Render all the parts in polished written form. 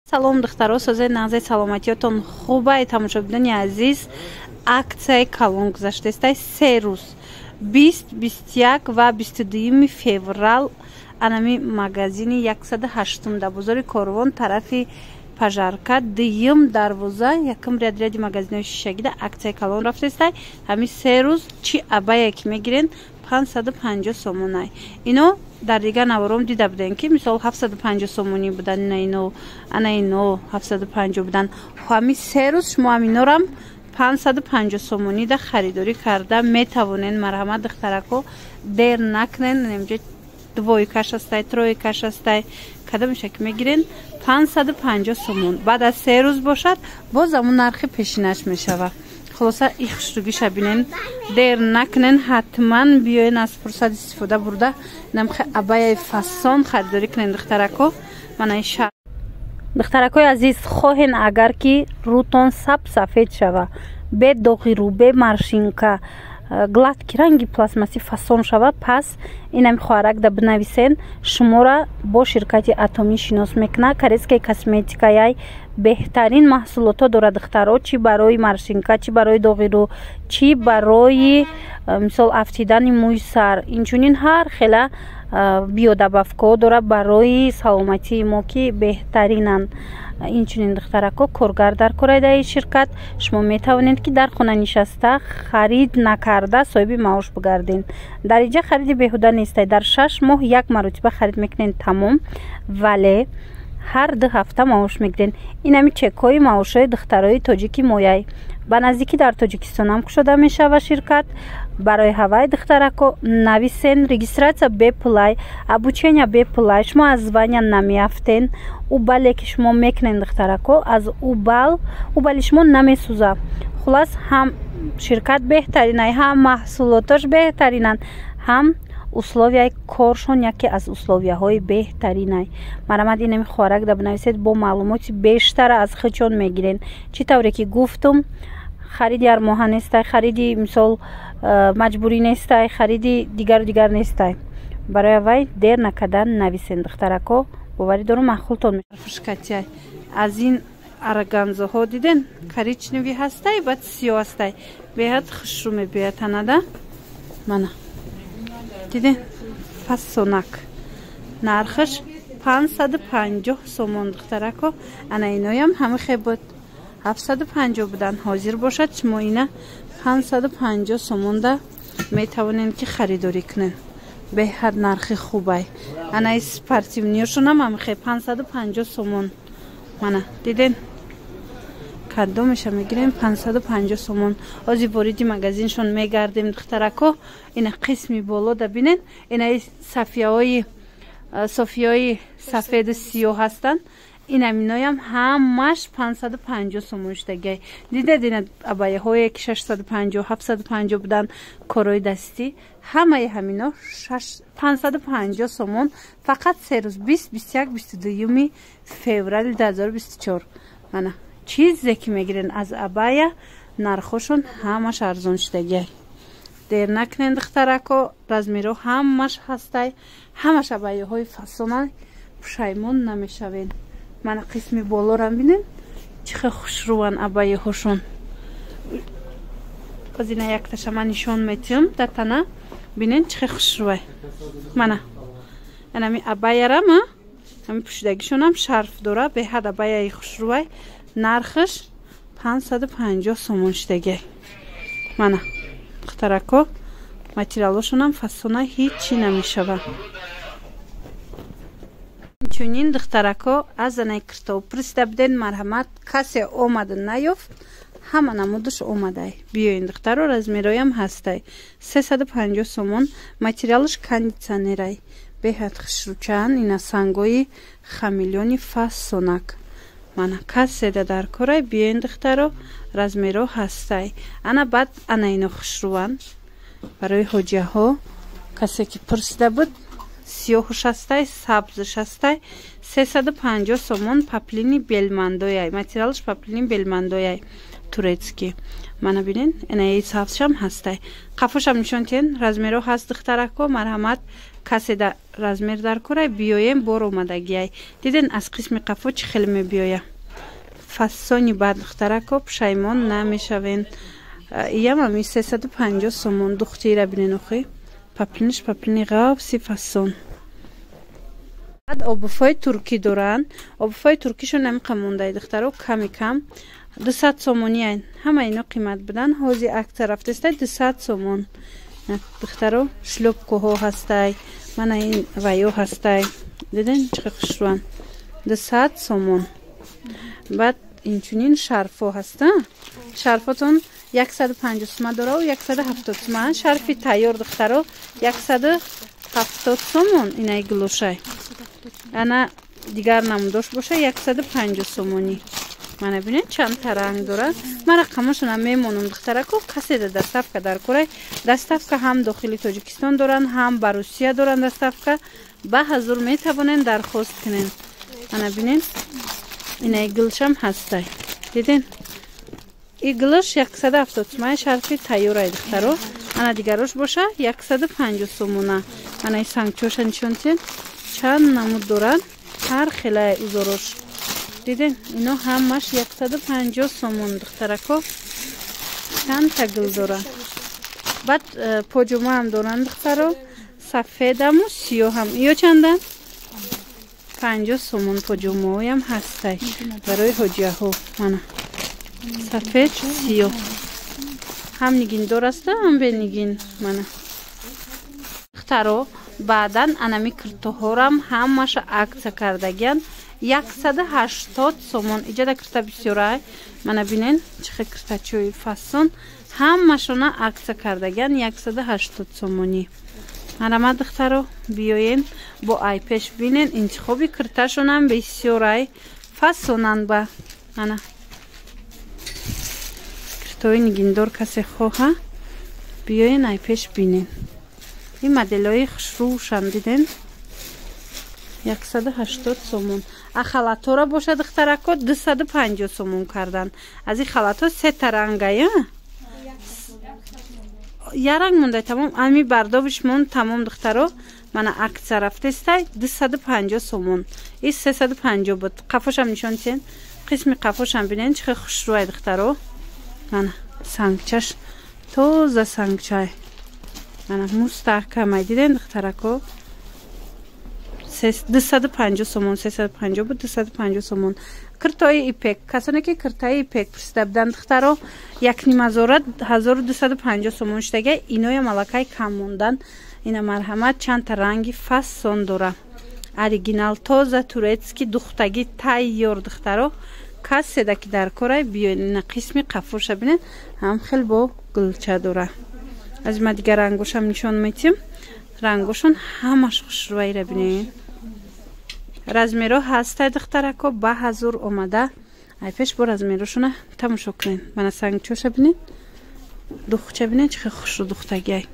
салом духтаро созаи нағзаи саломатиётон хубаи тамошобидони азиз аксияи калон гузаштаестай 3 рӯз 20, 21 ва 22 феврал анами магазини 108 да бозори Корвон тарафи пажарка дуюм дарвоза якум ряди магазинои шишагида аксияи калон рафтаестай ҳами 3 рӯз чи абая ки мегирен 550 сомонай ино дар дигар навором дида будем ки мисол 750 сомони будан ана ино 750 будан ҳами 3 рӯз шумо аминорам 550 сомони да харидорӣ карда метавонен. марҳамат духтарако дер накунен немҷа двойкаш астай тройкаш астай кадомиша ки мегирен 550 сомон баъд аз 3 рӯз бошад боз амун нархи пешинаш мешава. خلاصه ای خشتگیش بینین دیر نکنین حتما بیاین از فرصت استفاده برده نمخه عبای فسان خریداری کنین دخترکو من ایشا دخترکوی عزیز خواهین اگر که روتون سفید شوه به دوغی رو به مرشینکه گلاد کی رنگی پلاسماسی فسان شوه پس اینم خوارک دا بنویسین شما را با شرکت اتمی شناس میکنه کریسکی کسمتیکای بهترین محصولات داره دخترها چی برای مرشینکا چی برای دوغی رو چی برای مثال افتیدن موی سر اینچونین هر خیلی بیودبافکو داره برای سلامتی ما که بهترینن. اینچونین دخترکو کارگر در کورای شرکت شما میتوانید که در خانه نشسته خرید نکرده صاحب معاش بگردین. در اینجا خرید بیهوده نیست. در 6 ماه یک مرتبه خرید میکنین تمام ولی هر 2 هفته معاش میگیرین. اینمی چکای معاشای دخترای تاجیکی مویای به نزدیکی در تاجیکستان هم شده میشه و شرکت برای هوای دخترکو نویسین رجیسترація بپلای обучение بپلای شما از وانیا نمیافتین او بالی که شما میکنین دخترکو از او بالی شما نمیسوزه. خلاص هم شرکت بهترینه هم محصولاتش بهترینن هم условияи коршон яке аз условияҳои беҳтаринай. марҳамат инами хӯрак да бинависед бо маълумоти бештара аз хичон мегирен. чӣ тавре ки гуфтум хариди армоҳа нестай хариди мисол маҷбурӣ нестай хариди дигару нестай. барои авай дер накардан нависен духтарако боварӣ дорум махултон мешавад. аз ин арганзоҳо диден коричневӣ ҳастай баъд сиёҳ ҳастай беҳад хушрӯ мебиёяд танада мана دیدین فسونک نرخش 550 سومون دخترکو انا اینایم همه خیلی بود 750 بودن حاضر باشد شما اینا 550 سومون ده میتوانین که خریداری کنین به هر نرخ خوبه. انا این سپارتیونیرشون هم خیلی 550 سومون مانا دیدین کادو میشه میگیریم 550 سومون. ازی وریدی مغازینشون میگردیم دخترکو اینا قسمی بالا دا بینن اینا صافیای سفید سیاه هستن. اینا مینایم همش 550 سومون شدگی. دیده ابایه های که 650 750 بودن کارای دستی همه همینا 550 سومون فقط 3 روز 20 21 22 فوریه 2024 مانا چیزی که میگیرن از ابایه نرخشون همش ارزون شدگی. دیر نکنین دخترکو رزمیرو همش هستای همش ابایه های فسونه پشیمون نمیشوین. من قسمی بالا رو بینین چه خوشروان ابایه هاشون. از اینا یک تاشا من نشون میتیم در تنه بینین چه خوشروه. من اینمی ابایه را ما همین پوشیدگیشون هم شرف داره به حد ابایه خوشروه. نرخش 550 سومون شدگی. مانا دخترکو ماتریالشون هم فسونه هیچی نمیشوه. چونین دخترکو از نکرتو پرسیده بدین مرحمت کسی اومده نیفت همه نمودش اومده. بیاین دخترو رزمیرویم هسته 350 سومون ماتریالش کاندیسیونری به حد خشروچان اینا سنگوی خمیلیونی فسونک. مانا کسی در کارای بیاین دخترو رزمیرو هسته. انا بعد انا اینو خشروان برای حجه ها کسی که پرسیده بود سیاهش هسته سبزش هسته 350 سومون پپلینی بلمندویای ماتریالش پپلینی بلمندویای турецкий. Мана бинин, ина ҳисабшам ҳастай. Қафошам нишонтен, размеро ҳаст духтарако, марҳамат, касе да размер дар курай, биёем бор омадагиай. Диден аз қисми қафо чӣ хеле мебиёя. Фасони бад духтарако, пушаймон намешавен. Иям ами 350 сомон духтира бинен охи. Паплини ғавси фасон. Бад обуфои туркӣ доран. Обуфои туркишон намиқа мондай духтаро ками кам 200 сомони айн. Ҳама ино қимат будан. Ҳози акция рафтестай 200 сомон. Духтаро шлёпкоҳо ҳастай. Мана ин ваё ҳастай. Диден чиқа хушруан. 200 сомон. Баъд инчунин шарфо ҳаста. Шарфотон 150 сомон дорав, 170 сомон. Шарфи тайёр духтаро 170 сомон. Инаи глошай. Ана дигар намудош боша 150 сомони. Мана бинед чандта ранг дора. Ман рақамашона мемонам духтарако, касе доставка дар курай. Доставка ҳам дохили Тоҷикистон доран, ҳам ба Русия доран доставка. Ба ҳазур метавонен дархост кунен. Мана бинед инаи гилшам ҳастай. Диден? И гилш 170 сомон шарфи тайёрай духтаро. Ана дигарош боша 150 сомона. Мана сангчоша нишонтен чанд намуд доран. Ҳар хелай узорош. Диден? Ино ҳамаш 150 сомон духтарако. Чанд тагил дора. Баъд поҷома ҳам доран духтаро. Сафедаму сиёҳам. Иё чандан? 50 сомон поҷомаҳоям ҳастай. Барои ҳоҷияҳо. Мана. Сафед сиёҳ. Ҳам нигиндор аста, ҳам бенигин. Мана. Духтаро баъдан анами киртоҳорам ҳамаша акция кардагиян. 180 сомон. Иҷада кирта бисёрай. Мана бинен чихе киртачои фасон. Ҳамашона акция кардагиян 180 сомони. Марҳамат духтаро биёен бо айпеш бинен интихоби кирташонам бисёрай фасонан ба. Ана киртои нигиндор касе хоҳа биёен айпеш бинен. Ин моделҳои хушрӯшам диден 180 сомон. А халатора боша духтарако 250 сомон кардан. Аз ин халатҳо сета рангая. Я ранг мондай тамом. Ами бардобиш мон тамом духтаро. Мана акция рафтестай 250 сомон. И 350 буд. Қафошам нишонтен. Қисми қафошам бинен чихе хушрӯай духтаро. Мана сангчаш тоза сангчай. Мана мустаҳкамай диден духтарако. 250 сомон, 350 буд, 250 сомон. Киртои ипек. Касоне ки киртои ипек пурсида буданд духтаро 1250 сомон штага. Иноя малакай кам мондан. Ина марҳамат чандта ранги фасон дора. Оригинал тоза турецки духтаги тайёр духтаро. Касе ки дар корай биён ина қисми қафоша бинен ҳам хел бо гулча дора. Аз ма дигар рангошам нишон метим. Рангошон ҳамаш хушрӯайра бинен. Размеро ҳастай духтарако ба ҳазур омада. Айпеш бо размерошона тамошо кунен. Мана сангчоша бинен. Духча бинен чихе хушрӯ духтагиай.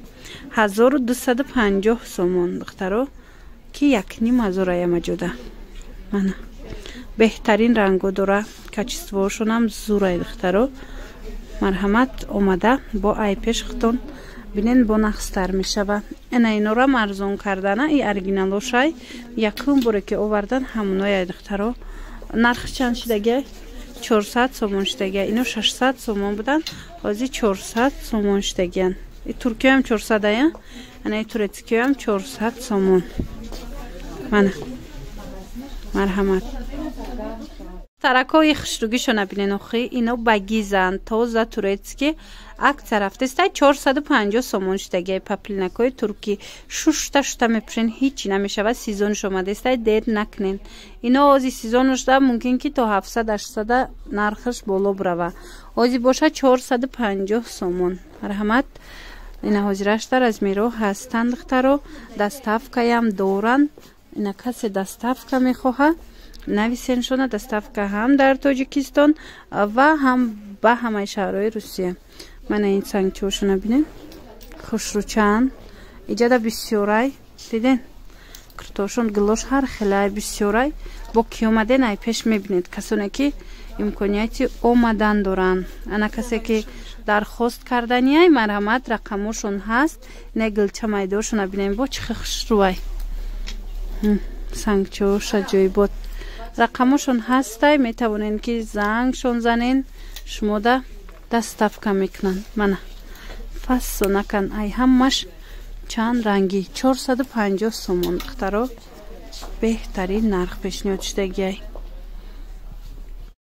1250 сомон духтаро ки 1500 ямаҷода. Мана беҳтарин ранго дора. Качествоошонам зурай духтаро. Марҳамат омада бо айпеш хитон бинен бо нақстар мешава. Ина инорам арзон кардана. И оригиналошай якум боре ки овардан ҳамунояй духтаро. Нархи чанд шидагиай? 400 сомон штагиай. Ино 600 сомон будан. ҳозир 400 сомон штагиян. И туркиям 400 ая. Ана и турецкиям 400 сомон. Мана. Марҳамат. Таракои хушругишона бинен охи. Ино багизан тоза турецки. Акция рафтестай 450 сомон штагиай. Паплинакои турки шушта мепушен ҳичи намешава. Сезонш омадестай дер накнен. Ино ози сезоношда мумкин ки то 700-800 нархаш боло бурава. Ози боша 450 сомон. Марҳамат. Ина ҳозирашта размеро ҳастанд духтаро. Доставкаям доран. Ина касе доставка мехоҳа нависеншона доставка ҳам дар Тоҷикистон ва ҳам ба ҳамаи шаҳрҳои Русия. Мана ин сангчошона бинен. Хушрӯчан. Иҷада бисёрай. Диден? Киртошон гилош ҳар хелай бисёрай. бо ки омаден ай пеш мебинед касоне ки имконияти омадан доранд. Ана касе ки дархост кардани ай марҳамат рақамошон ҳаст. Ина гилча майдоршона бинем бо чӣ хушрӯай сангчаоша ҷойбот рақамошон ҳастай метавонен ки зангшон занен шумода даставка мекунанд. Мана фассо накан ай ҳамаш чанд ранги 450 сомон духтаро беҳтарин нарх пешниҳод шудагиай.